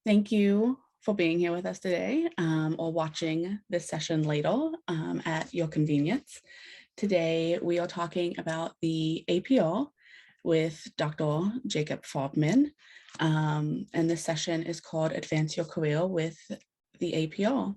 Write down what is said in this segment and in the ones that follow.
Thank you for being here with us today or watching this session later at your convenience. Today, we are talking about the APR with Dr. Jacob Farbman. And this session is called Advance Your Career with the APR.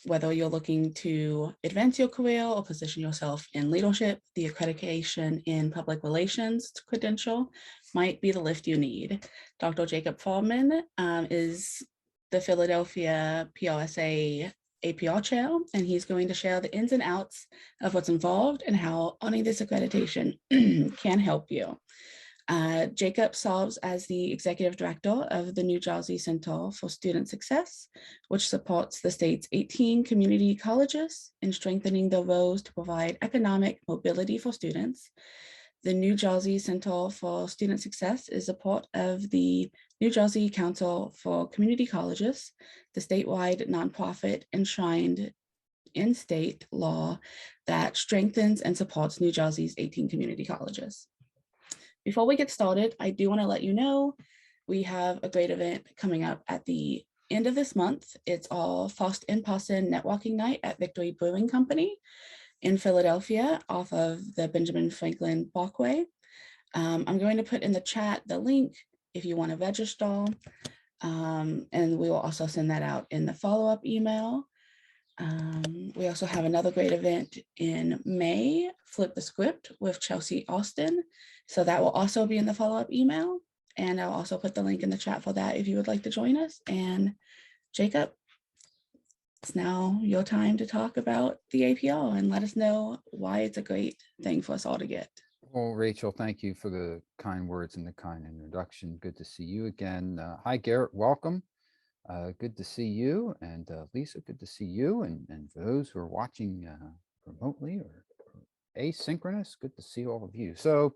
Whether you're looking to advance your career or position yourself in leadership, the accreditation in public relations credential might be the lift you need. Dr. Jacob Farbman is the Philadelphia PRSA APR chair, and he's going to share the ins and outs of what's involved and how earning this accreditation can help you. Jacob serves as the executive director of the New Jersey Center for Student Success, which supports the state's 18 community colleges in strengthening their roles to provide economic mobility for students. The New Jersey Center for Student Success is a part of the New Jersey Council for Community Colleges, the statewide nonprofit enshrined in state law that strengthens and supports New Jersey's 18 community colleges. Before we get started, I do want to let you know we have a great event coming up at the end of this month. It's our first in-person networking night at Victory Brewing Company in Philadelphia off of the Benjamin Franklin Parkway. I'm going to put in the chat the link if you want to register, and we will also send that out in the follow-up email. We also have another great event in May, Flip the Script with Chelsea Austin. So that will also be in the follow-up email. And I'll also put the link in the chat for that if you would like to join us. And Jacob, it's now your time to talk about the APR and let us know why it's a great thing for us all to get. Well, Rachel, thank you for the kind words and the kind introduction. Good to see you again. Hi, Garrett, welcome. Good to see you, and Lisa, good to see you, and for those who are watching remotely or asynchronous, good to see all of you. So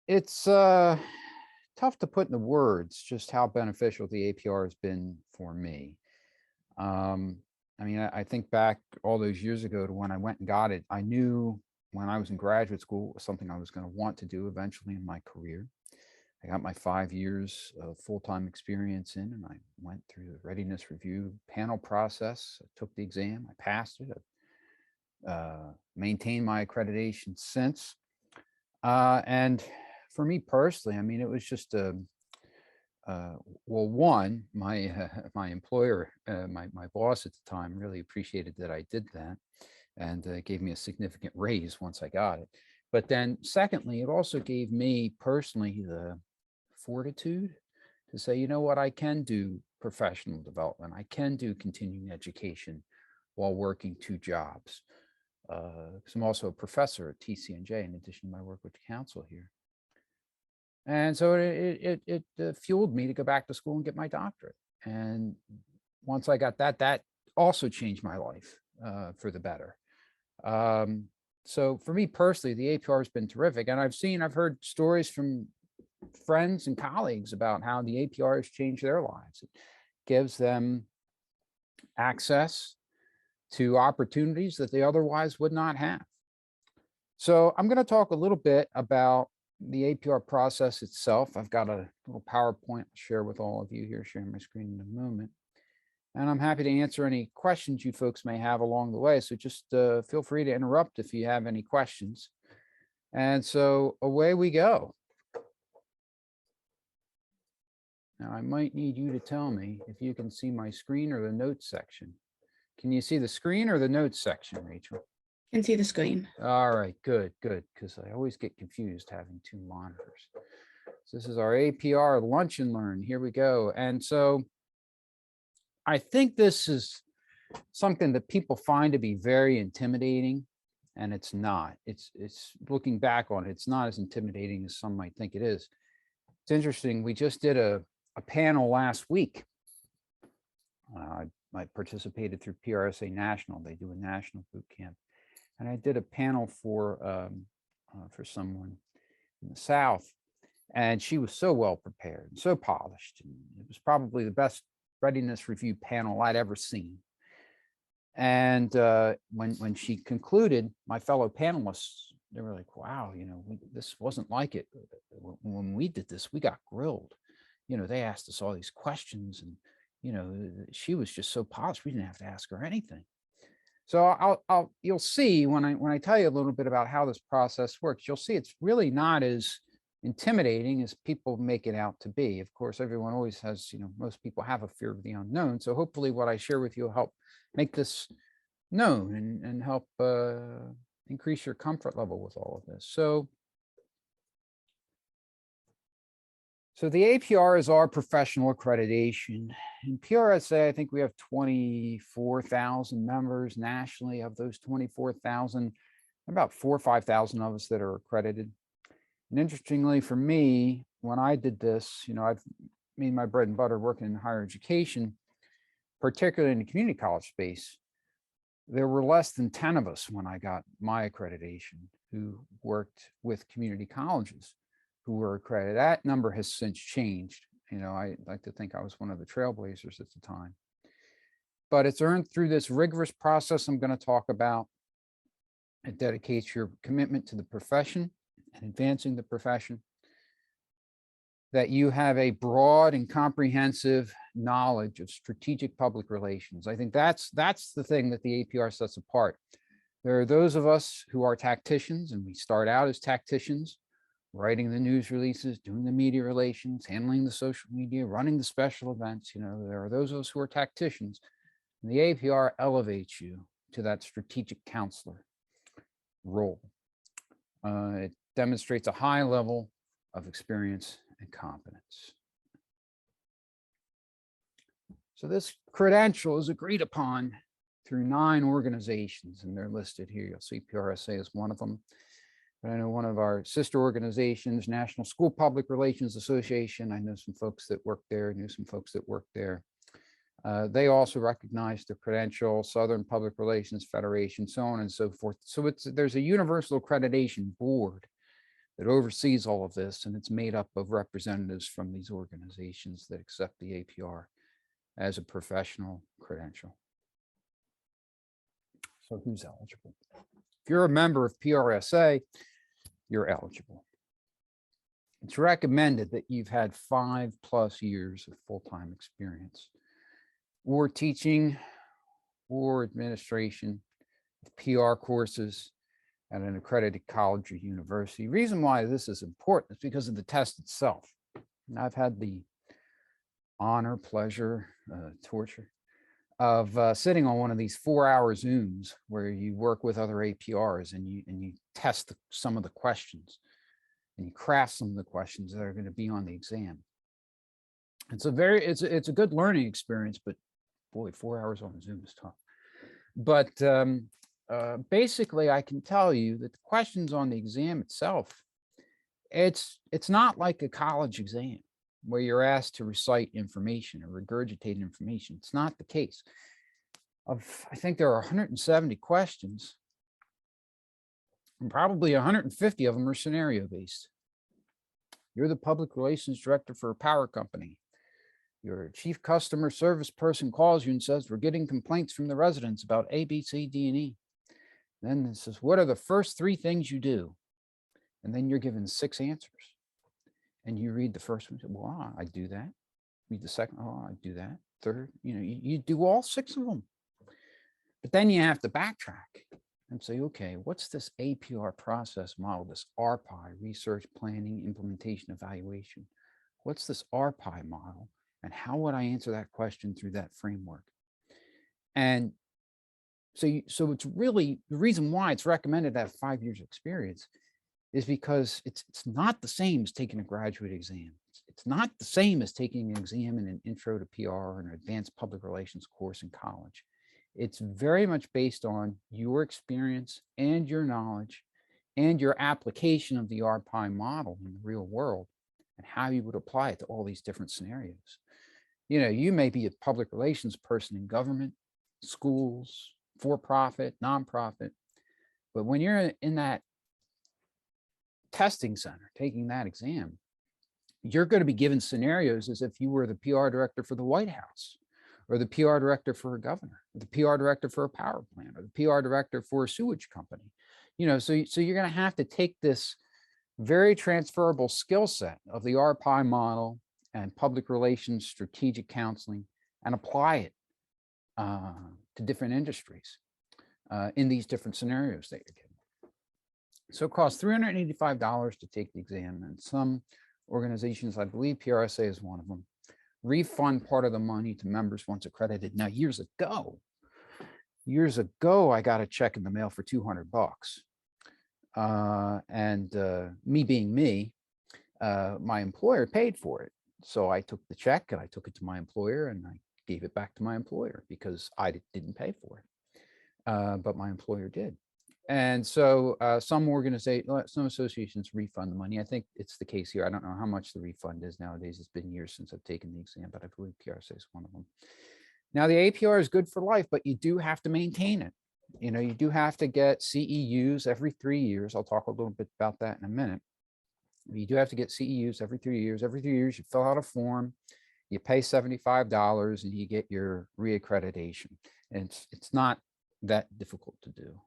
it's tough to put into words just how beneficial the APR has been for me. I mean, I think back all those years ago to when I went and got it. I knew when I was in graduate school it was something I was going to want to do eventually in my career. I got my 5 years of full-time experience in, and I went through the readiness review panel process. I took the exam, I passed it, I've maintained my accreditation since. And for me personally, I mean, it was just well, one, my employer, my boss at the time really appreciated that I did that, and gave me a significant raise once I got it. But then secondly, it also gave me personally the fortitude to say, you know what, I can do professional development. I can do continuing education while working 2 jobs. Because I'm also a professor at TCNJ in addition to my work with the council here. And so it fueled me to go back to school and get my doctorate. And once I got that, that also changed my life for the better. So for me personally, the APR has been terrific. And I've heard stories from friends and colleagues about how the APR has changed their lives. It gives them access to opportunities that they otherwise would not have. So I'm going to talk a little bit about the APR process itself. I've got a little PowerPoint I'll share with all of you here, sharing my screen in a moment. And I'm happy to answer any questions you folks may have along the way. So just feel free to interrupt if you have any questions. And so away we go. Now I might need you to tell me if you can see my screen or the notes section. Can you see the screen or the notes section, Rachel? I can see the screen. All right, good, because I always get confused having 2 monitors. So this is our APR Lunch and Learn. Here we go. And so I think this is something that people find to be very intimidating, and it's not. It's looking back on it, it's not as intimidating as some might think it is. It's interesting. We just did a panel last week. I participated through PRSA National. They do a national boot camp. And I did a panel for someone in the South, and she was so well prepared and so polished. And it was probably the best readiness review panel I'd ever seen. And when she concluded, my fellow panelists, they were like, wow, you know, this wasn't like it. When we did this, we got grilled. they asked us all these questions, and, she was just so polished, we didn't have to ask her anything. So you'll see when I tell you a little bit about how this process works, you'll see it's really not as intimidating as people make it out to be. Of course, everyone always has, most people have a fear of the unknown. So hopefully what I share with you will help make this known and help increase your comfort level with all of this. So the APR is our professional accreditation. In PRSA, I think we have 24,000 members nationally. Of those 24,000, about 4,000 or 5,000 of us that are accredited. And interestingly for me, when I did this, I've made my bread and butter working in higher education, particularly in the community college space. There were less than 10 of us when I got my accreditation who worked with community colleges who were accredited. That number has since changed. I like to think I was one of the trailblazers at the time. But it's earned through this rigorous process I'm going to talk about. It dedicates your commitment to the profession and advancing the profession, that you have a broad and comprehensive knowledge of strategic public relations. I think that's the thing that the APR sets apart. There are those of us who are tacticians, and we start out as tacticians, writing the news releases, doing the media relations, handling the social media, running the special events. There are those of us who are tacticians, and the APR elevates you to that strategic counselor role. It demonstrates a high level of experience and competence. So this credential is agreed upon through 9 organizations, and they're listed here. You'll see PRSA is one of them. But I know one of our sister organizations, National School Public Relations Association, I know some folks that work there, knew some folks that work there. They also recognize the credential, Southern Public Relations Federation, so on and so forth. So there's a universal accreditation board that oversees all of this, and it's made up of representatives from these organizations that accept the APR as a professional credential. So who's eligible? If you're a member of PRSA, you're eligible. It's recommended that you've had 5+ years of full-time experience or teaching or administration of PR courses at an accredited college or university. Reason why this is important is because of the test itself. And I've had the honor, pleasure, torture of sitting on one of these 4-hour Zooms where you work with other APRs and you test some of the questions and you craft some of the questions that are going to be on the exam. It's a good learning experience, but boy, 4 hours on Zoom is tough. But basically, I can tell you that the questions on the exam itself, it's not like a college exam where you're asked to recite information or regurgitate information. It's not the case. I think there are 170 questions, and probably 150 of them are scenario based. You're the public relations director for a power company. Your chief customer service person calls you and says, we're getting complaints from the residents about A, B, C, D, and E. Then it says, what are the first 3 things you do? And then you're given 6 answers. And you read the first one, well, I do that. Read the second, oh, I do that. Third, you do all 6 of them. But then you have to backtrack and say, okay, what's this APR process model, this RPI, research, planning, implementation, evaluation? What's this RPI model? And how would I answer that question through that framework? And so it's really, the reason why it's recommended to have 5 years experience is because it's not the same as taking a graduate exam. It's not the same as taking an exam in an intro to PR or an advanced public relations course in college. It's very much based on your experience and your knowledge and your application of the RPI model in the real world and how you would apply it to all these different scenarios. You may be a public relations person in government, schools, for-profit, nonprofit, but when you're in that testing center taking that exam, you're going to be given scenarios as if you were the PR director for the White House, or the PR director for a governor, or the PR director for a power plant, or the PR director for a sewage company. So you're going to have to take this very transferable skill set of the RPI model and public relations, strategic counseling, and apply it to different industries in these different scenarios that you're given. So it costs $385 to take the exam, and some organizations, I believe PRSA is one of them, refund part of the money to members once accredited. Now, years ago, I got a check in the mail for $200. Me being me, my employer paid for it. So I took the check and I took it to my employer and I gave it back to my employer because I didn't pay for it, but my employer did. And so some associations refund the money. I think it's the case here. I don't know how much the refund is nowadays. It's been years since I've taken the exam, but I believe PRSA is one of them. Now, the APR is good for life, but you do have to maintain it. You do have to get CEUs every 3 years. I'll talk a little bit about that in a minute. You do have to get CEUs every 3 years. Every 3 years, you fill out a form, you pay $75, and you get your reaccreditation. And it's not that difficult to do.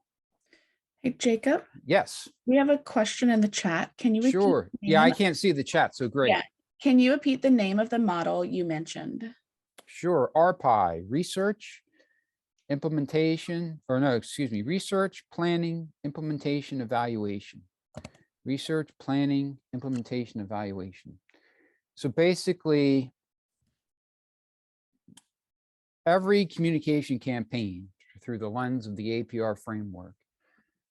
Hey, Jacob, Yes, we have a question in the chat. Can you repeat sure. the Yeah, I name? can't see the chat, so great. Yeah. Can you repeat the name of the model you mentioned? Sure. RPI, research, implementation, or no, excuse me, research, planning, implementation, evaluation. Research, planning, implementation, evaluation. So basically, every communication campaign through the lens of the APR framework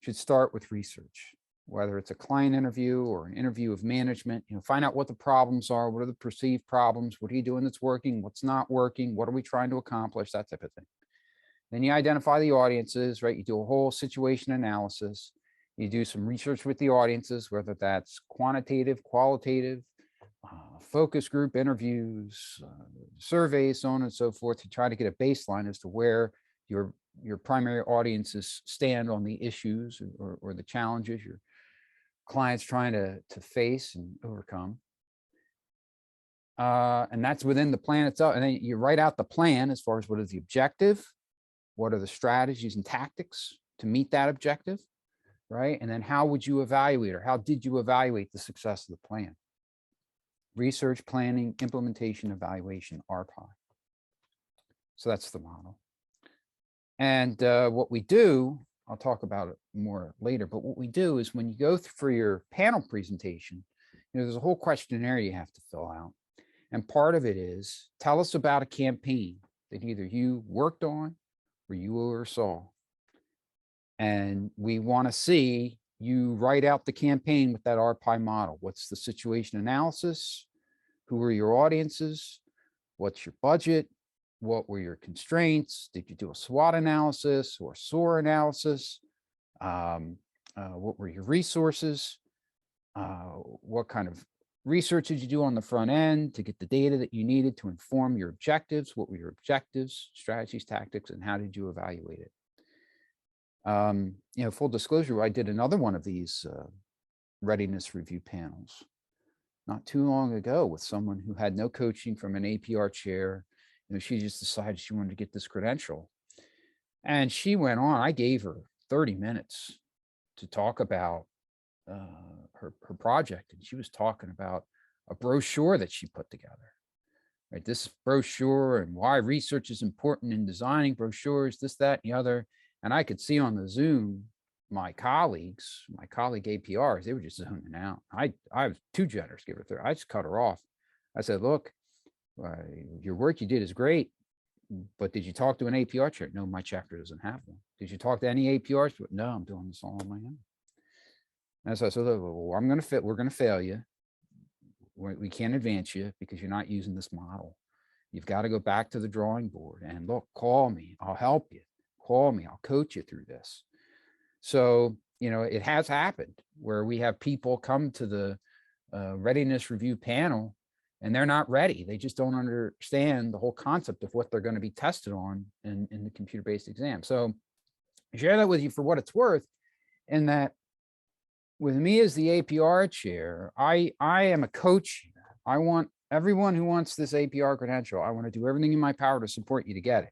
should start with research, whether it's a client interview or an interview of management. Find out what the problems are, what are the perceived problems, what are you doing that's working, what's not working, what are we trying to accomplish, that type of thing. Then you identify the audiences, right? You do a whole situation analysis. You do some research with the audiences, whether that's quantitative, qualitative, focus group interviews, surveys, so on and so forth, to try to get a baseline as to where your primary audiences stand on the issues or the challenges your client's trying to face and overcome. And that's within the plan itself. And then you write out the plan as far as what is the objective, what are the strategies and tactics to meet that objective, right? And then how would you evaluate, or how did you evaluate the success of the plan? Research, planning, implementation, evaluation, RPI. So that's the model. And what we do, I'll talk about it more later, but what we do is when you go for your panel presentation, there's a whole questionnaire you have to fill out. And part of it is, tell us about a campaign that either you worked on or you oversaw. And we want to see you write out the campaign with that RPI model. What's the situation analysis? Who are your audiences? What's your budget? What were your constraints? Did you do a SWOT analysis or SOAR analysis? What were your resources? What kind of research did you do on the front end to get the data that you needed to inform your objectives? What were your objectives, strategies, tactics, and how did you evaluate it? Full disclosure, I did another one of these readiness review panels not too long ago with someone who had no coaching from an APR chair. She just decided she wanted to get this credential. And she went on, I gave her 30 minutes to talk about her project. And she was talking about a brochure that she put together. Right, this brochure and why research is important in designing brochures, this, that, and the other. And I could see on the Zoom, my colleague APRs, they were just zoning out. I was too generous to give her 30. I just cut her off. I said, look, your work you did is great, but did you talk to an APR chair? No, my chapter doesn't have one. Did you talk to any APRs? No, I'm doing this all on my own. And so I said, well, we're going to fail you. We can't advance you because you're not using this model. You've got to go back to the drawing board and look, call me, I'll help you. Call me, I'll coach you through this. So, it has happened where we have people come to the readiness review panel and they're not ready. They just don't understand the whole concept of what they're going to be tested on in the computer-based exam. So I share that with you for what it's worth, in that with me as the APR chair, I am a coach. I want everyone who wants this APR credential, I want to do everything in my power to support you to get it.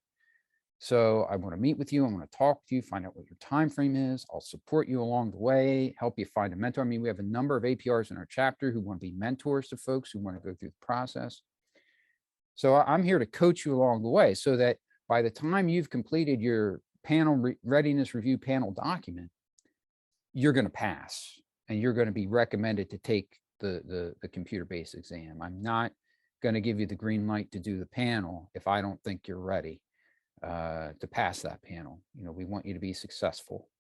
So I want to meet with you. I want to talk to you, find out what your time frame is. I'll support you along the way, help you find a mentor. I mean, we have a number of APRs in our chapter who want to be mentors to folks who want to go through the process. So I'm here to coach you along the way so that by the time you've completed your panel readiness review panel document, you're going to pass and you're going to be recommended to take the computer-based exam. I'm not going to give you the green light to do the panel if I don't think you're ready to pass that panel. You know, we want you to be successful.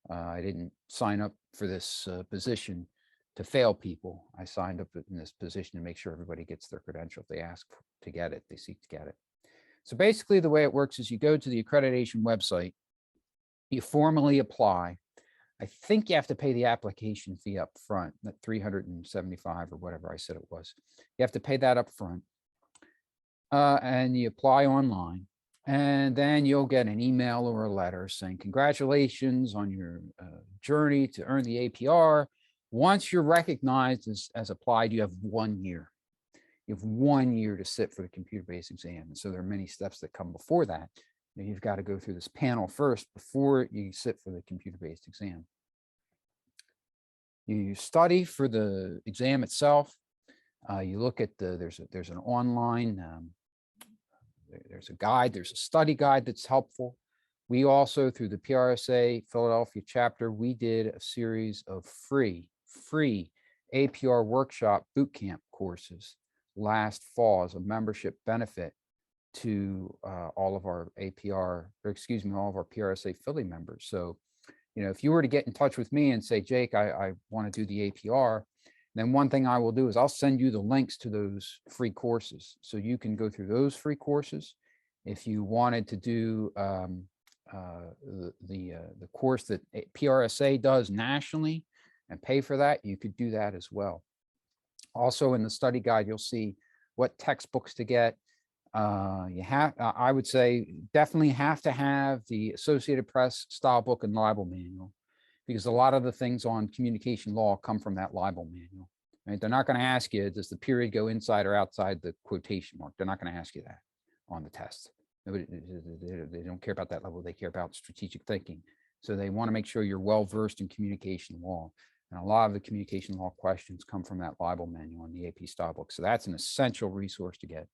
I didn't sign up for this position to fail people. I signed up in this position to make sure everybody gets their credential. If they ask to get it, they seek to get it. So basically the way it works is you go to the accreditation website, you formally apply. I think you have to pay the application fee up front, that $375 or whatever I said it was. You have to pay that up front. And you apply online. And then you'll get an email or a letter saying, congratulations on your journey to earn the APR. Once you're recognized as applied, you have 1 year. You have 1 year to sit for the computer-based exam. And so there are many steps that come before that. You've got to go through this panel first before you sit for the computer-based exam. You study for the exam itself. You look at there's an online, there's a guide, there's a study guide that's helpful. We also, through the PRSA Philadelphia chapter, we did a series of free APR workshop bootcamp courses last fall as a membership benefit to all of our APR, or excuse me, all of our PRSA Philly members. So, you know, if you were to get in touch with me and say, Jake, I want to do the APR, then one thing I will do is I'll send you the links to those free courses. So you can go through those free courses. If you wanted to do the course that PRSA does nationally and pay for that, you could do that as well. Also in the study guide, you'll see what textbooks to get. I would say definitely have to have the Associated Press style book and libel manual, because a lot of the things on communication law come from that libel manual. Right? They're not going to ask you, does the period go inside or outside the quotation mark? They're not going to ask you that on the test. They don't care about that level. They care about strategic thinking. So they want to make sure you're well versed in communication law. And a lot of the communication law questions come from that libel manual in the AP style book. So that's an essential resource to get.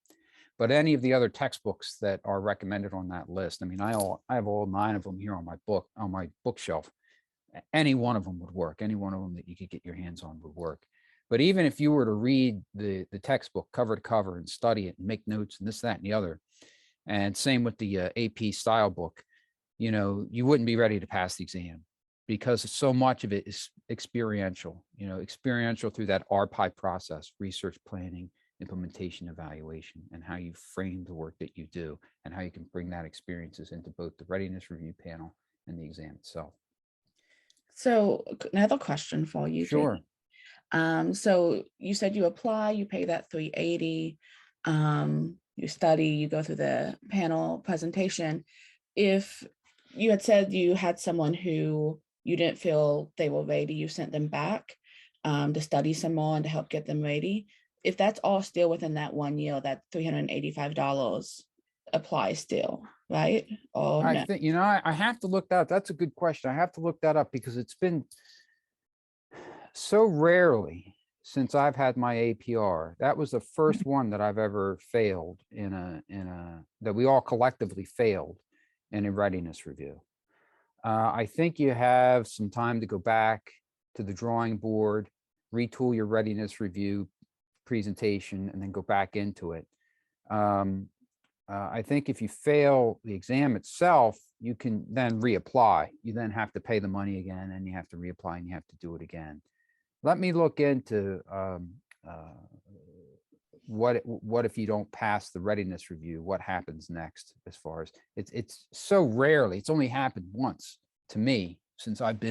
But any of the other textbooks that are recommended on that list, I mean, I have all 9 of them here on my bookshelf. Any one of them would work. Any one of them that you could get your hands on would work. But even if you were to read the textbook cover to cover and study it and make notes and this, that, and the other, and same with the AP style book, you know, you wouldn't be ready to pass the exam because so much of it is experiential, you know, experiential through that RPI process, research planning, implementation, evaluation, and how you frame the work that you do and how you can bring that experiences into both the readiness review panel and the exam itself. So another question for you, Sure. Jake. So you said you apply, you pay that $380, you study, you go through the panel presentation. If you had said you had someone who you didn't feel they were ready, you sent them back to study some more and to help get them ready. If that's all still within that 1 year, that $385 applies still, right? Or I no? think, you know, I have to look that. That's a good question. I have to look that up because it's been so rarely since I've had my APR. That was the first one that I've ever failed that we all collectively failed in a readiness review. I think you have some time to go back to the drawing board, retool your readiness review presentation, and then go back into it. I think if you fail the exam itself, you can then reapply. You then have to pay the money again, and you have to reapply, and you have to do it again. Let me look into what if you don't pass the readiness review? What happens next? As far as it's so rarely, it's only happened once to me since I've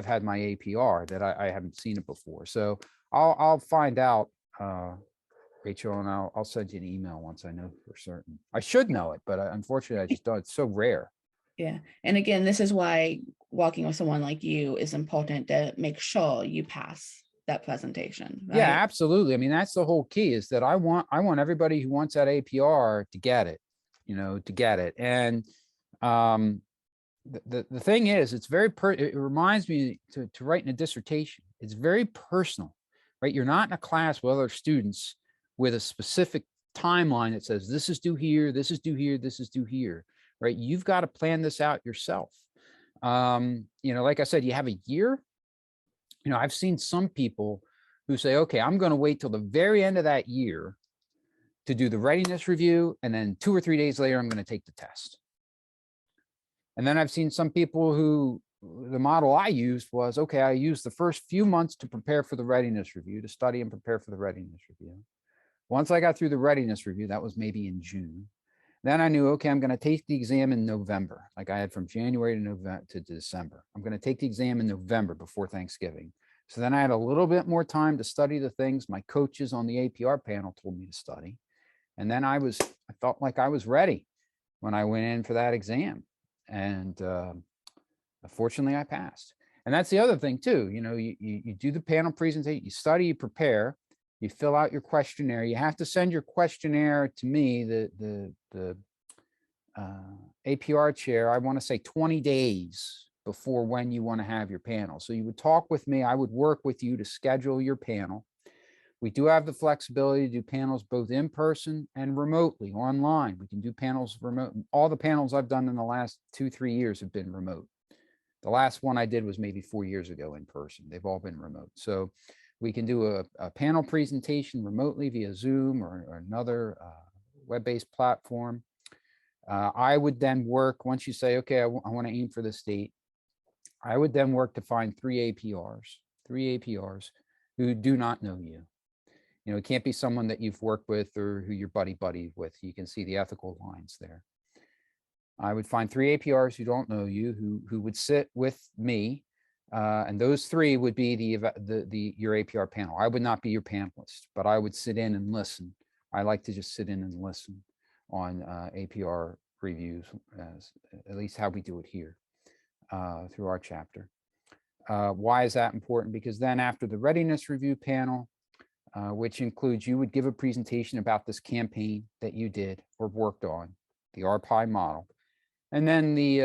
had my APR that I haven't seen it before. So I'll find out, Rachel, and I'll send you an email once I know for certain. I should know it, but unfortunately I just don't. It's so rare. Yeah. And again, this is why working with someone like you is important to make sure you pass that presentation, right? Yeah, absolutely. I mean, that's the whole key is that I want everybody who wants that APR to get it, you know, to get it. And the thing is, it's very it reminds me to write in a dissertation. It's very personal, right? You're not in a class with other students with a specific timeline that says this is due here, this is due here, this is due here, right? You've got to plan this out yourself. Like I said, you have a year. I've seen some people who say, okay, I'm going to wait till the very end of that year to do the readiness review, and then 2 or 3 days later, I'm going to take the test. And then I've seen some people who, the model I used was, okay, I used the first few months to prepare for the readiness review, to study and prepare for the readiness review. Once I got through the readiness review, that was maybe in June. Then I knew, okay, I'm going to take the exam in November, like I had from January to December. I'm going to take the exam in November before Thanksgiving. So then I had a little bit more time to study the things my coaches on the APR panel told me to study. And then I felt like I was ready when I went in for that exam. And fortunately, I passed. And that's the other thing too. You do the panel presentation, you study, you prepare, you fill out your questionnaire. You have to send your questionnaire to me, the APR chair, I want to say 20 days before when you want to have your panel. So you would talk with me. I would work with you to schedule your panel. We do have the flexibility to do panels both in person and remotely online. We can do panels remote. All the panels I've done in the last 2-3 years have been remote. The last one I did was maybe 4 years ago in person. They've all been remote. So we can do a panel presentation remotely via Zoom or another web-based platform. I would then work, once you say, okay, I want to aim for this date, I would then work to find three APRs who do not know you. It can't be someone that you've worked with or who you're buddy with. You can see the ethical lines there. I would find 3 APRs who don't know you, who would sit with me, and those 3 would be your APR panel. I would not be your panelist, but I would sit in and listen. I like to just sit in and listen on APR reviews, at least how we do it here through our chapter. Why is that important? Because then after the readiness review panel, which includes, you would give a presentation about this campaign that you did or worked on, the APR model. And then the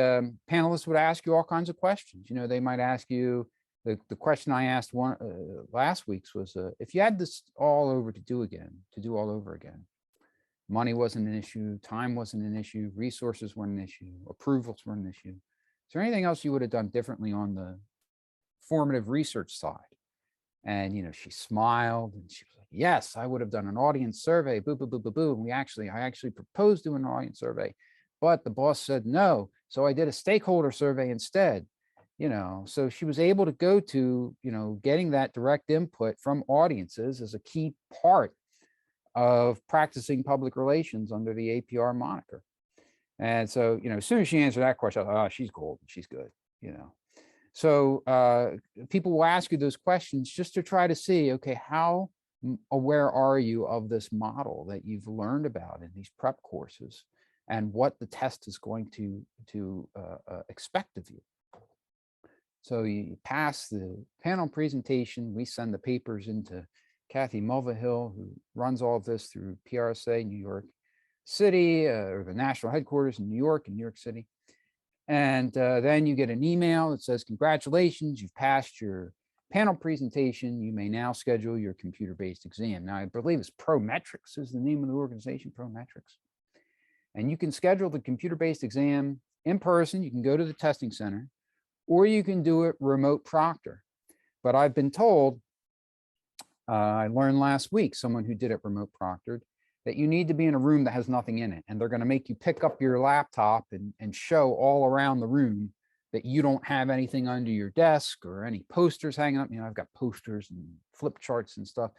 panelists would ask you all kinds of questions. They might ask you, the question I asked last week's was, if you had this all over to do all over again, money wasn't an issue, time wasn't an issue, resources weren't an issue, approvals weren't an issue. Is there anything else you would have done differently on the formative research side? And, she smiled and she was like, yes, I would have done an audience survey, boo, boo, boo, boo, boo. And I actually proposed doing an audience survey, but the boss said no. So I did a stakeholder survey instead, so she was able to go to, getting that direct input from audiences as a key part of practicing public relations under the APR moniker. And so, as soon as she answered that question, I thought, oh, she's gold, she's good, So people will ask you those questions just to try to see, okay, how aware are you of this model that you've learned about in these prep courses and what the test is going to expect of you. So you pass the panel presentation, we send the papers into Kathy Mulvihill, who runs all of this through PRSA, New York City, or the national headquarters in New York City. And then you get an email that says, congratulations, you've passed your panel presentation. You may now schedule your computer-based exam. Now, I believe it's Prometrics is the name of the organization, Prometrics. And you can schedule the computer-based exam in person. You can go to the testing center, or you can do it remote proctor. But I've been told, I learned last week, someone who did it remote proctored, that you need to be in a room that has nothing in it. And they're going to make you pick up your laptop and show all around the room that you don't have anything under your desk or any posters hanging up. I've got posters and flip charts and stuff.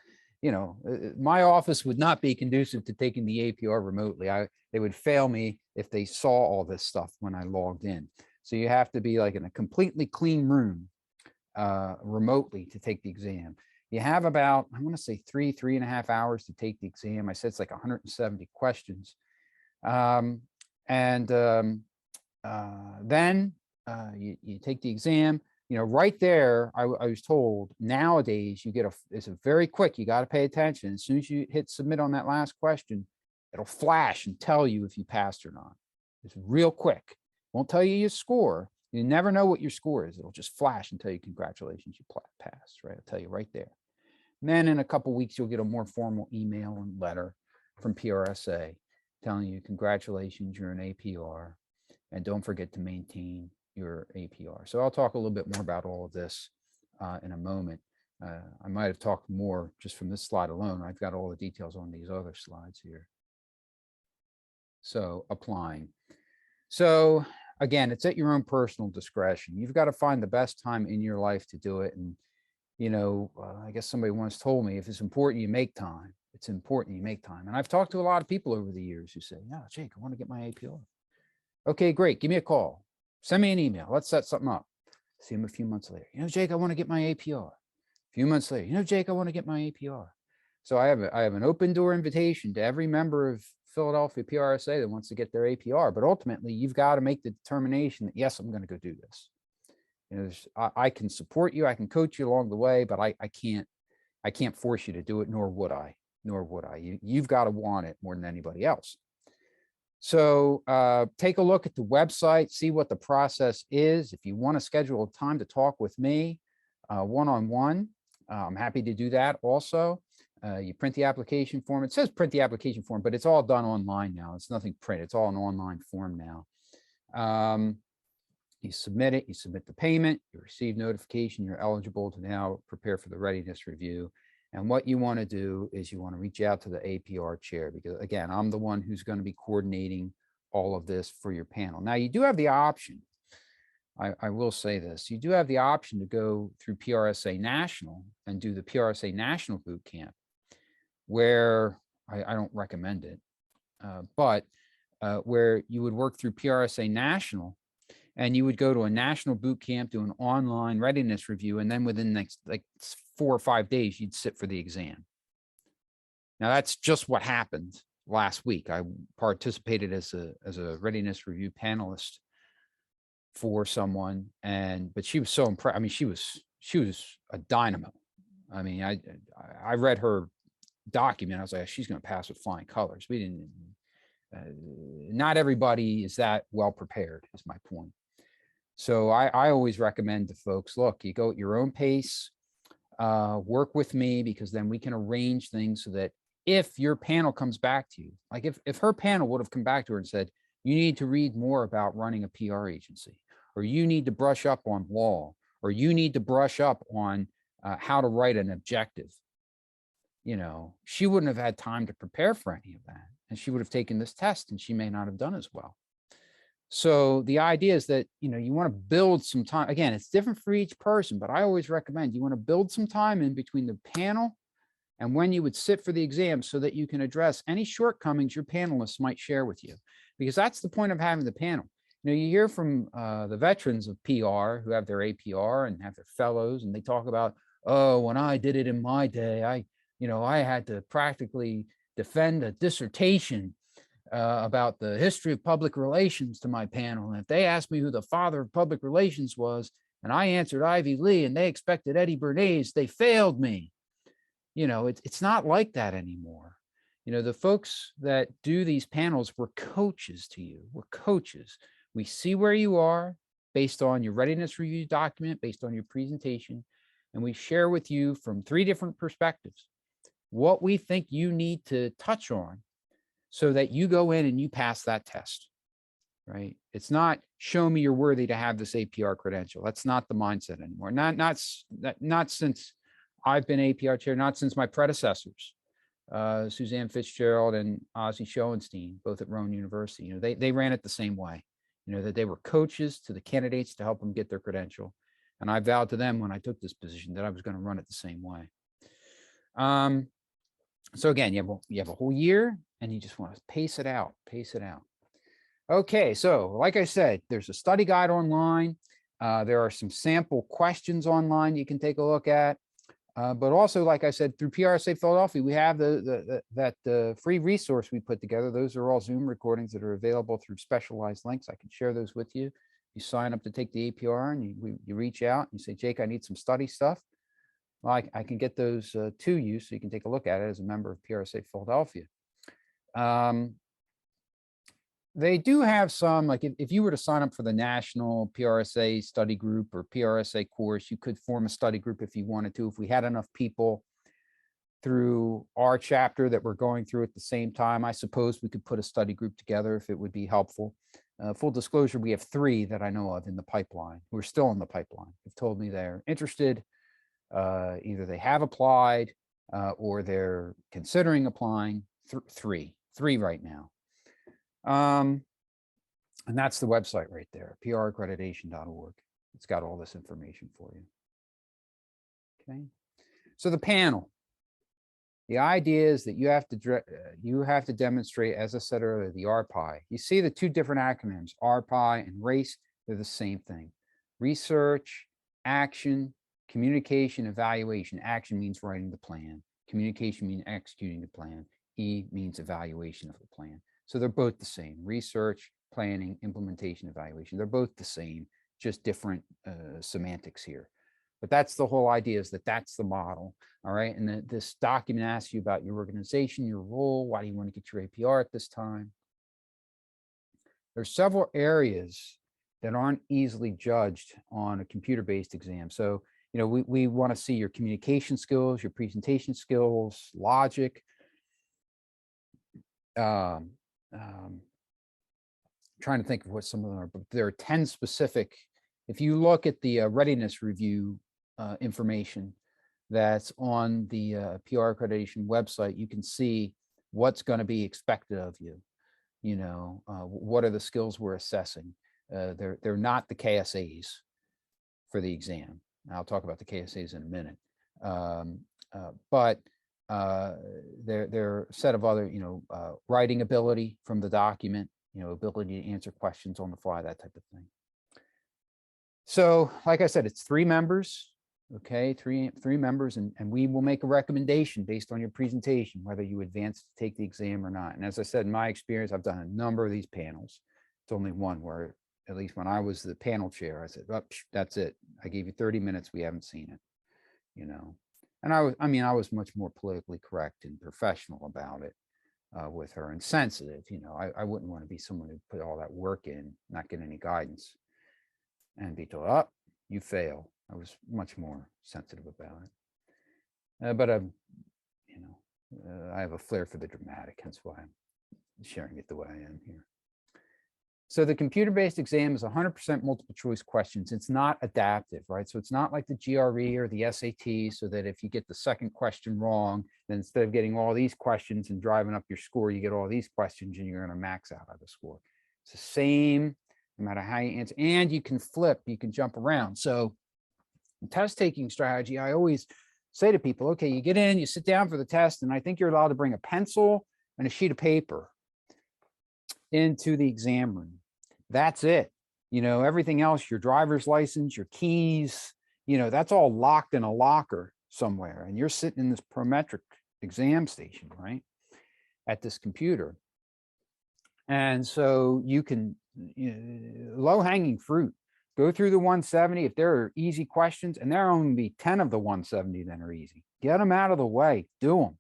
My office would not be conducive to taking the APR remotely. They would fail me if they saw all this stuff when I logged in. So you have to be like in a completely clean room remotely to take the exam. You have about, I want to say 3.5 hours to take the exam. I said it's like 170 questions. Then you take the exam. Right there, I was told nowadays it's a very quick, you got to pay attention. As soon as you hit submit on that last question, it'll flash and tell you if you passed or not. It's real quick. Won't tell you your score. You never know what your score is. It'll just flash and tell you, congratulations, you passed, right? I'll tell you right there. And then in a couple of weeks, you'll get a more formal email and letter from PRSA telling you, congratulations, you're an APR, and don't forget to maintain your APR. So I'll talk a little bit more about all of this in a moment. I might have talked more just from this slide alone. I've got all the details on these other slides here. So applying. So again, it's at your own personal discretion. You've got to find the best time in your life to do it. And, you know, I guess somebody once told me, if it's important, you make time. It's important you make time. And I've talked to a lot of people over the years who say, yeah, Jake, I want to get my APR. Okay, great. Give me a call. Send me an email. Let's set something up. See him a few months later. You know, Jake, I want to get my APR. A few months later, you know, Jake, I want to get my APR. So I have an open door invitation to every member of Philadelphia PRSA that wants to get their APR, but ultimately you've got to make the determination that, yes, I'm going to go do this. You know, I can support you. I can coach you along the way, but I can't force you to do it, nor would I. You've got to want it more than anybody else. So take a look at the website, see what the process is. If you want to schedule a time to talk with me one-on-one, I'm happy to do that also. You print the application form. It says print the application form, but it's all done online now. It's nothing print. It's all an online form now. You submit it, you submit the payment, you receive notification, you're eligible to now prepare for the readiness review. And what you want to do is you want to reach out to the APR chair, because again, I'm the one who's going to be coordinating all of this for your panel. Now you do have the option. I will say this, you do have the option to go through PRSA National and do the PRSA National Boot Camp, where I don't recommend it, but where you would work through PRSA National and you would go to a national boot camp, do an online readiness review, and then within the next like 4 or 5 days, you'd sit for the exam. Now that's just what happened last week. I participated as a readiness review panelist for someone, but she was so impressed. I mean, she was a dynamo. I mean, I read her document. I was like, she's going to pass with flying colors. We didn't. Not everybody is that well prepared, is my point. So I always recommend to folks, look, you go at your own pace, work with me, because then we can arrange things so that if your panel comes back to you, like if her panel would have come back to her and said, you need to read more about running a PR agency, or you need to brush up on law, or you need to brush up on how to write an objective, you know, she wouldn't have had time to prepare for any of that. And she would have taken this test and she may not have done as well. So the idea is that, you know, you want to build some time. Again, it's different for each person, but I always recommend you want to build some time in between the panel and when you would sit for the exam, so that you can address any shortcomings your panelists might share with you, because that's the point of having the panel. You know, you hear from the veterans of PR who have their APR and have their fellows, and they talk about, oh, when I did it in my day, I had to practically defend a dissertation about the history of public relations to my panel. And if they asked me who the father of public relations was, and I answered Ivy Lee, and they expected Eddie Bernays, they failed me. You know, it's not like that anymore. You know, the folks that do these panels, we're coaches to you. We're coaches. We see where you are based on your readiness review document, based on your presentation, and we share with you from 3 different perspectives what we think you need to touch on so that you go in and you pass that test, right? It's not show me you're worthy to have this APR credential. That's not the mindset anymore. Not since I've been APR chair, not since my predecessors, Suzanne Fitzgerald and Ozzie Schoenstein, both at Rowan University. You know, they ran it the same way, you know, that they were coaches to the candidates to help them get their credential. And I vowed to them when I took this position that I was going to run it the same way. So again, you have a whole year and you just want to pace it out. Okay, so like I said, there's a study guide online. There are some sample questions online you can take a look at. But also, like I said, through PRSA Philadelphia, we have that free resource we put together. Those are all Zoom recordings that are available through specialized links. I can share those with you. You sign up to take the APR and you reach out and you say, Jake, I need some study stuff. Well, I can get those to you so you can take a look at it as a member of PRSA Philadelphia. They do have some, like if you were to sign up for the national PRSA study group or PRSA course, you could form a study group if you wanted to, if we had enough people. through our chapter that we're going through at the same time. I suppose we could put a study group together if it would be helpful. Full disclosure, we have 3 that I know of in the pipeline who are still in the pipeline. They've told me they're interested. Either they have applied or they're considering applying. Three right now. And that's the website right there, praccreditation.org. It's got all this information for you. Okay. So the panel. The idea is that you have to demonstrate, as I said earlier, the RPI. You see the 2 different acronyms, RPI and RACE, they're the same thing. Research, action, communication, evaluation. Action means writing the plan. Communication means executing the plan. E means evaluation of the plan. So they're both the same. Research, planning, implementation, evaluation. They're both the same, just different semantics here. But that's the whole idea, is that that's the model. All right. And this document asks you about your organization, your role. Why do you want to get your APR at this time? There's several areas that aren't easily judged on a computer-based exam. So, we want to see your communication skills, your presentation skills, logic. Trying to think of what some of them are, but there are 10 specific. If you look at the readiness review information that's on the PR accreditation website, you can see what's going to be expected of you. What are the skills we're assessing? They're not the ksas for the exam. I'll talk about the ksas in a minute. But there are a set of other, writing ability from the document, ability to answer questions on the fly, that type of thing. So, like I said, it's 3 members. Okay, three members, and we will make a recommendation based on your presentation, whether you advance to take the exam or not. And as I said, in my experience, I've done a number of these panels. It's only one where, at least when I was the panel chair, I said, oh, that's it. I gave you 30 minutes. We haven't seen it, And I was much more politically correct and professional about it with her, and sensitive. I wouldn't want to be someone who put all that work in, not get any guidance, and be told, oh, you fail. I was much more sensitive about it. But I have a flair for the dramatic, hence why I'm sharing it the way I am here. So the computer-based exam is 100% multiple choice questions. It's not adaptive, right? So it's not like the GRE or the SAT, so that if you get the second question wrong, then instead of getting all these questions and driving up your score, you get all these questions and you're going to max out the score. It's the same, no matter how you answer, and you can flip, you can jump around. So test taking strategy, I always say to people, okay, you get in, you sit down for the test, and I think you're allowed to bring a pencil and a sheet of paper into the exam room. That's it. Everything else, your driver's license, your keys, that's all locked in a locker somewhere. And you're sitting in this Prometric exam station, right, at this computer. And so you can, low-hanging fruit, go through the 170. If there are easy questions, and there are only be 10 of the 170 that are easy, get them out of the way, do them.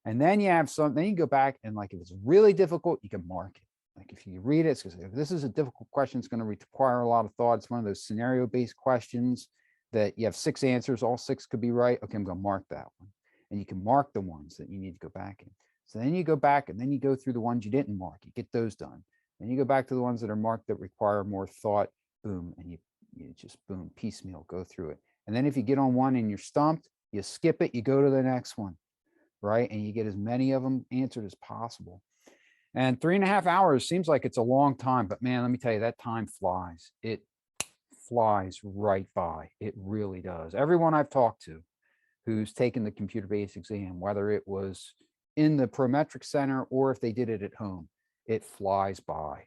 And then you have some, then you go back and, like, if it's really difficult, you can mark it. Like if you read it, it's because if this is a difficult question, it's going to require a lot of thought. It's one of those scenario-based questions that you have 6 answers, all 6 could be right. Okay, I'm going to mark that one. And you can mark the ones that you need to go back in. So then you go back and then you go through the ones you didn't mark, you get those done. Then you go back to the ones that are marked that require more thought, boom, and you just boom, piecemeal, go through it. And then if you get on one and you're stumped, you skip it, you go to the next one, right? And you get as many of them answered as possible. And 3.5 hours seems like it's a long time, but man, let me tell you, that time flies. It flies right by. It really does. Everyone I've talked to who's taken the computer-based exam, whether it was in the Prometric Center or if they did it at home, it flies by,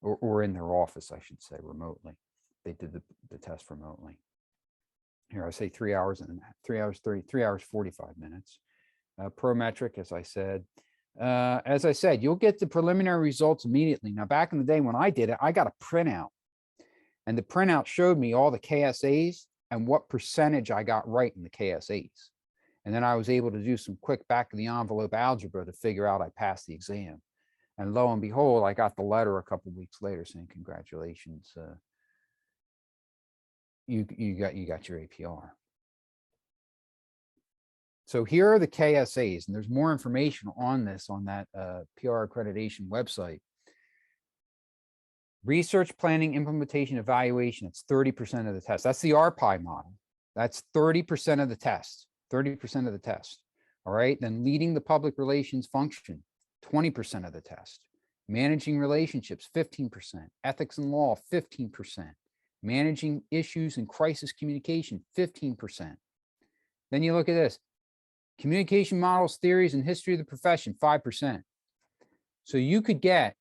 or in their office, I should say, remotely. They did the test remotely. Here I say 3 hours and 3 hours 30, 3 hours 45 minutes. Prometric, as I said, you'll get the preliminary results immediately. Now, back in the day when I did it, I got a printout, and the printout showed me all the KSAs and what percentage I got right in the KSAs. And then I was able to do some quick back of the envelope algebra to figure out I passed the exam. And lo and behold, I got the letter a couple of weeks later saying, congratulations, you got your APR. So here are the KSAs, and there's more information on this on that PR accreditation website. Research planning, implementation, evaluation, it's 30% of the test. That's the RPI model. That's 30% of the test, 30% of the test. All right, then leading the public relations function, 20% of the test. Managing relationships, 15%. Ethics and law, 15%. Managing issues and crisis communication, 15%. Then you look at this. Communication models, theories, and history of the profession, 5%. So you could get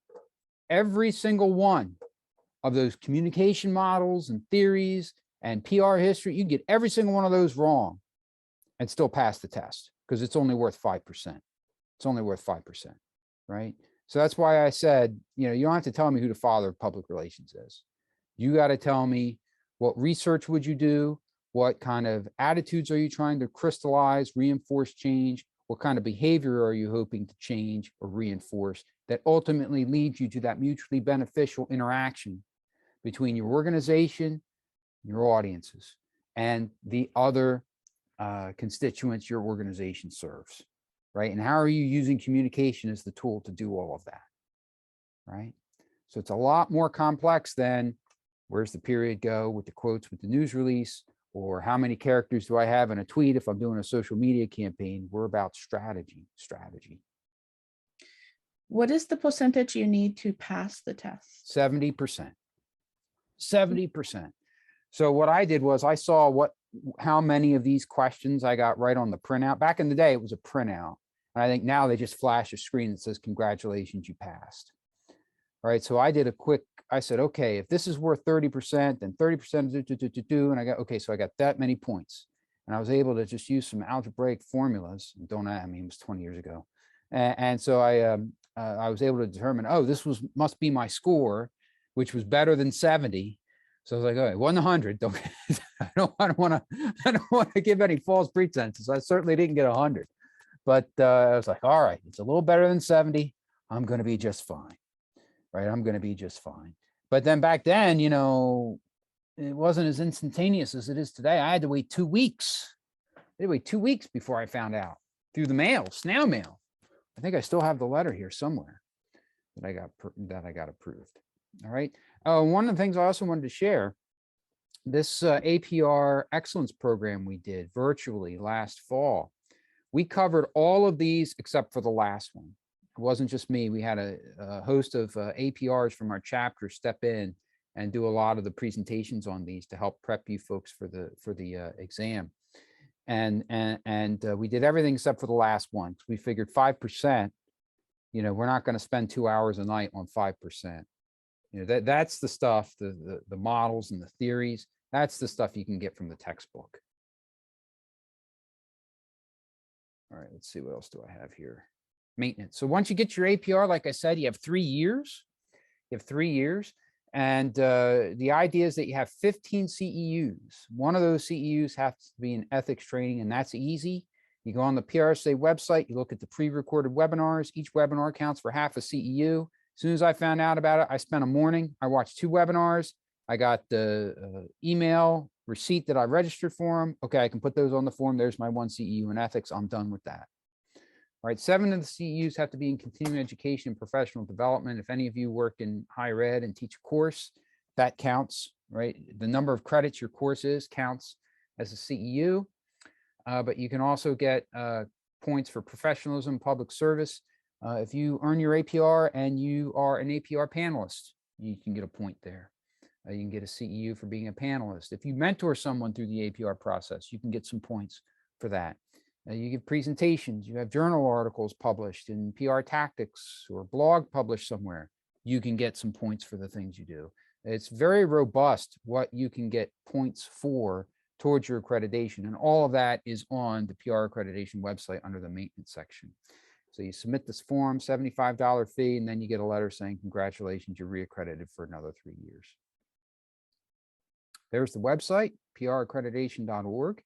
every single one of those communication models and theories and PR history. You get every single one of those wrong and still pass the test because it's only worth 5%. It's only worth 5%, right? So that's why I said, you don't have to tell me who the father of public relations is. You got to tell me what research would you do? What kind of attitudes are you trying to crystallize, reinforce change? What kind of behavior are you hoping to change or reinforce that ultimately leads you to that mutually beneficial interaction between your organization, your audiences, and the other constituents your organization serves, right? And how are you using communication as the tool to do all of that, right? So it's a lot more complex than where's the period go with the quotes with the news release, or how many characters do I have in a tweet if I'm doing a social media campaign. We're about strategy. What is the percentage you need to pass the test? 70%. 70%. So what I did was I saw how many of these questions I got right on the printout. Back in the day, it was a printout. And I think now they just flash a screen that says, congratulations, you passed. All right, so I said, okay, if this is worth 30%, then 30% and I got, okay, so I got that many points. And I was able to just use some algebraic formulas. Don't I mean, it was 20 years ago. And so I was able to determine, oh, must be my score, which was better than 70. So I was like, all right, 100. I don't want to give any false pretenses. I certainly didn't get 100, but I was like, all right, it's a little better than 70. I'm going to be just fine. Right, I'm going to be just fine. But then back then, it wasn't as instantaneous as it is today. I had to wait 2 weeks. I had to wait 2 weeks before I found out through the mail, snail mail. I think I still have the letter here somewhere that I got approved. All right. One of the things I also wanted to share, this APR excellence program we did virtually last fall, we covered all of these except for the last one. It wasn't just me. We had a host of APRs from our chapter step in and do a lot of the presentations on these to help prep you folks for the exam. And we did everything except for the last one. We figured 5%, we're not going to spend 2 hours a night on 5%. That's the stuff, the models and the theories. That's the stuff you can get from the textbook. All right, let's see, what else do I have here? Maintenance. So once you get your APR, like I said, you have 3 years. You have 3 years. And the idea is that you have 15 CEUs. One of those CEUs has to be an ethics training, and that's easy. You go on the PRSA website, you look at the pre-recorded webinars. Each webinar counts for half a CEU. As soon as I found out about it, I spent a morning. I watched 2 webinars. I got the email receipt that I registered for them. Okay, I can put those on the form. There's my 1 CEU in ethics. I'm done with that. All right, 7 of the CEUs have to be in continuing education and professional development. If any of you work in higher ed and teach a course, that counts, right? The number of credits your course is counts as a CEU, but you can also get points for professionalism, public service. If you earn your APR and you are an APR panelist, you can get a point there. You can get a CEU for being a panelist. If you mentor someone through the APR process, you can get some points for that. You give presentations, you have journal articles published in PR Tactics or blog published somewhere, you can get some points for the things you do. It's very robust what you can get points for towards your accreditation. And all of that is on the PR accreditation website under the maintenance section. So you submit this form, $75 fee, and then you get a letter saying, congratulations, you're reaccredited for another 3 years. There's the website, praccreditation.org.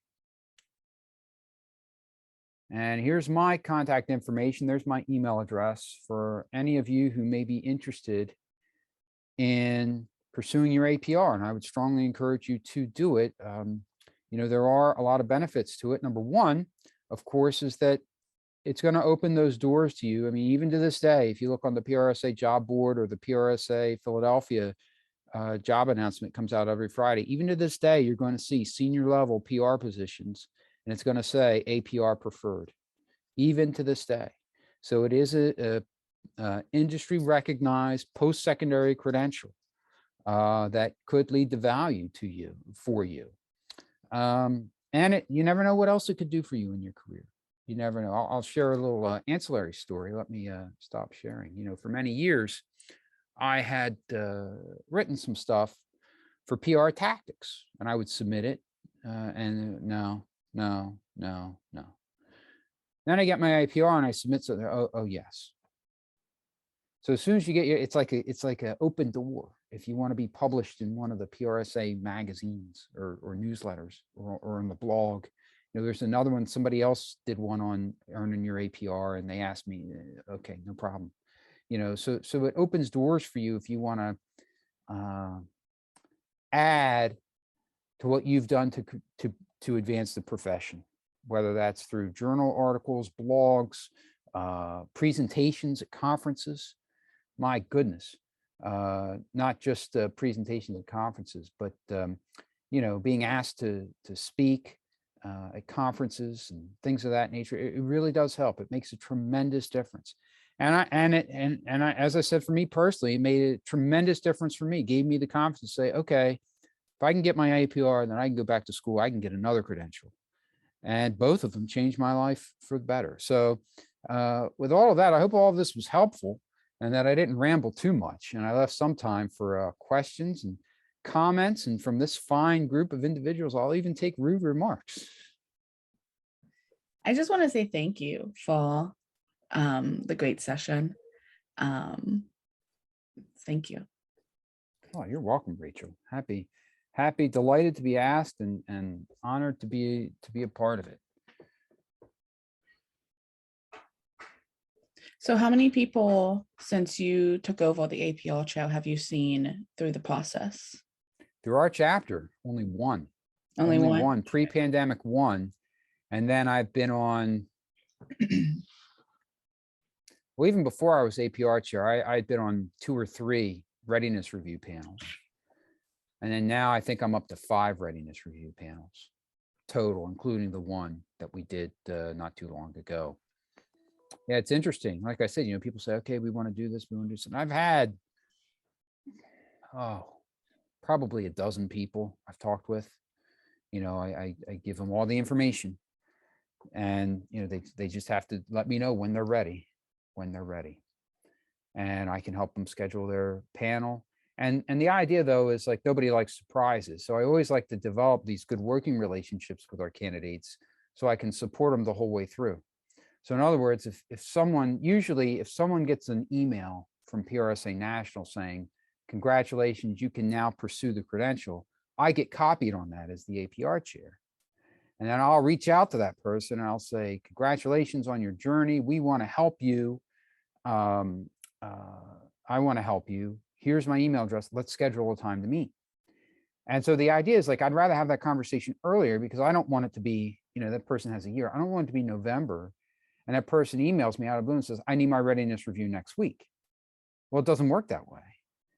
And here's my contact information. There's my email address for any of you who may be interested in pursuing your APR. And I would strongly encourage you to do it. There are a lot of benefits to it. Number one, of course, is that it's going to open those doors to you. I mean, even to this day, if you look on the PRSA job board or the PRSA Philadelphia job announcement comes out every Friday, even to this day, you're going to see senior level PR positions, and it's going to say APR preferred, even to this day. So it is a industry recognized post-secondary credential that could lead to value to you, for you. And you never know what else it could do for you in your career. You never know. I'll share a little ancillary story. Let me stop sharing. You know, for many years, I had written some stuff for PR tactics, and I would submit it, and no. Then I get my APR and I submit something. Oh yes. So as soon as you get your, it's like an open door. If you want to be published in one of the PRSA magazines or newsletters or in the blog, you know, there's another one. Somebody else did one on earning your APR, and they asked me, okay, no problem. You know, so it opens doors for you if you want to add to what you've done to advance the profession, whether that's through journal articles, blogs, presentations at conferences. My goodness, not just presentations at conferences, but you know, being asked to speak at conferences and things of that nature. It really does help. It makes a tremendous difference. And as I said, for me personally, it made a tremendous difference for me. It gave me the confidence to say, okay, if I can get my APR, then I can go back to school. I can get another credential. And both of them changed my life for the better. So with all of that, I hope all of this was helpful and that I didn't ramble too much. And I left some time for questions and comments. And from this fine group of individuals, I'll even take rude remarks. I just want to say thank you for the great session. Thank you. Oh, you're welcome, Rachel. Happy, delighted to be asked and honored to be a part of it. So how many people, since you took over the APR chair, have you seen through the process? Through our chapter, only one. Only one? Pre-pandemic one. And then I've been on, well, even before I was APR chair, I'd been on 2 or 3 readiness review panels. And then now I think I'm up to 5 readiness review panels total, including the one that we did not too long ago. Yeah, it's interesting. Like I said, you know, people say, okay, we want to do this, we want to do something. I've had, probably a dozen people I've talked with. You know, I give them all the information, and, you know, they just have to let me know when they're ready, and I can help them schedule their panel. And the idea, though, is like nobody likes surprises. So I always like to develop these good working relationships with our candidates so I can support them the whole way through. So in other words, if someone gets an email from PRSA National saying, congratulations, you can now pursue the credential, I get copied on that as the APR chair. And then I'll reach out to that person and I'll say, congratulations on your journey. We want to help you. I want to help you. Here's my email address. Let's schedule a time to meet. And so the idea is, like, I'd rather have that conversation earlier, because I don't want it to be, you know, that person has a year. I don't want it to be November and that person emails me out of the blue and says, I need my readiness review next week. Well, it doesn't work that way,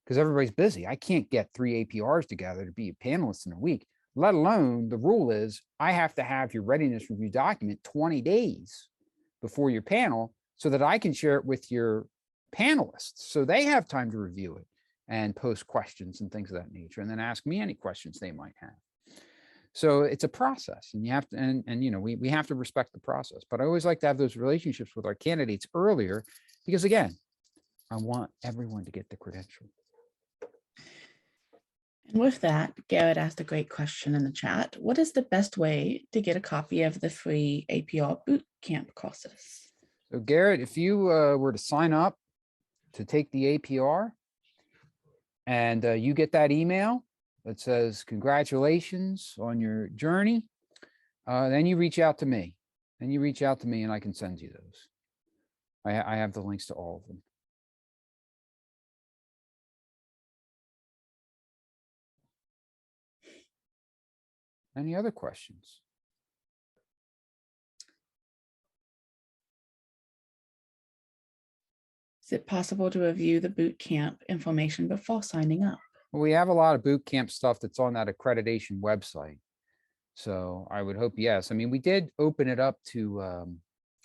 because everybody's busy. I can't get 3 APRs together to be a panelist in a week, let alone the rule is I have to have your readiness review document 20 days before your panel so that I can share it with your panelists so they have time to review it and post questions and things of that nature, and then ask me any questions they might have. So it's a process, and you have to, and you know, we have to respect the process. But I always like to have those relationships with our candidates earlier, because again, I want everyone to get the credential. And with that, Garrett asked a great question in the chat. What is the best way to get a copy of the free APR bootcamp courses? So Garrett, if you were to sign up to take the APR and you get that email that says, congratulations on your journey, then you reach out to me. And I can send you those. I have the links to all of them. Any other questions? Is it possible to review the boot camp information before signing up? Well, we have a lot of boot camp stuff that's on that accreditation website. So I would hope, yes. I mean, we did open it up to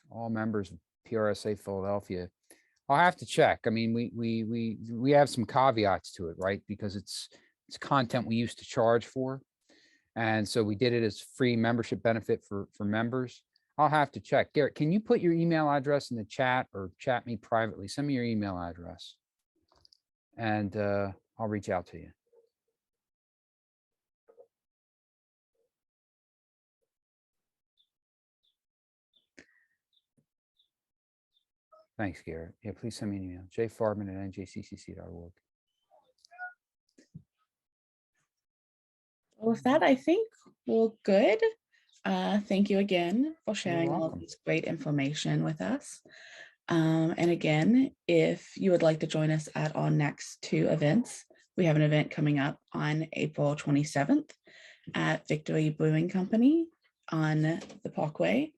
all members of PRSA Philadelphia. I'll have to check. I mean, we have some caveats to it, right? Because it's content we used to charge for. And so we did it as free membership benefit for members. I'll have to check. Garrett, can you put your email address in the chat or chat me privately? Send me your email address and I'll reach out to you. Thanks, Garrett. Yeah, please send me an email, jfarman@njccc.org. Well, with that, I think we're good. Thank you again for sharing all of welcome. this great information with us. And again, if you would like to join us at our next 2 events, we have an event coming up on April 27th at Victory Brewing Company on the Parkway.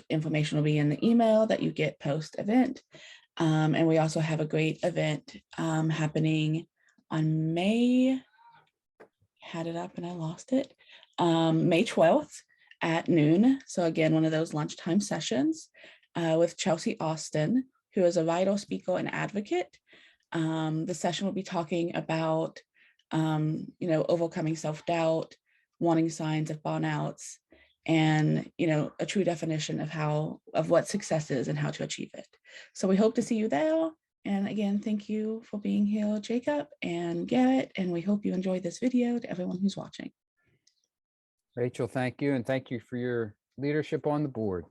Information will be in the email that you get post-event. And we also have a great event happening on May 12th at noon. So again, one of those lunchtime sessions with Chelsea Austin, who is a vital speaker and advocate. The session will be talking about, overcoming self-doubt, warning signs of burnouts, and, a true definition of what success is and how to achieve it. So we hope to see you there. And again, thank you for being here, Jacob and Garrett, and we hope you enjoyed this video to everyone who's watching. Rachel, thank you. And thank you for your leadership on the board.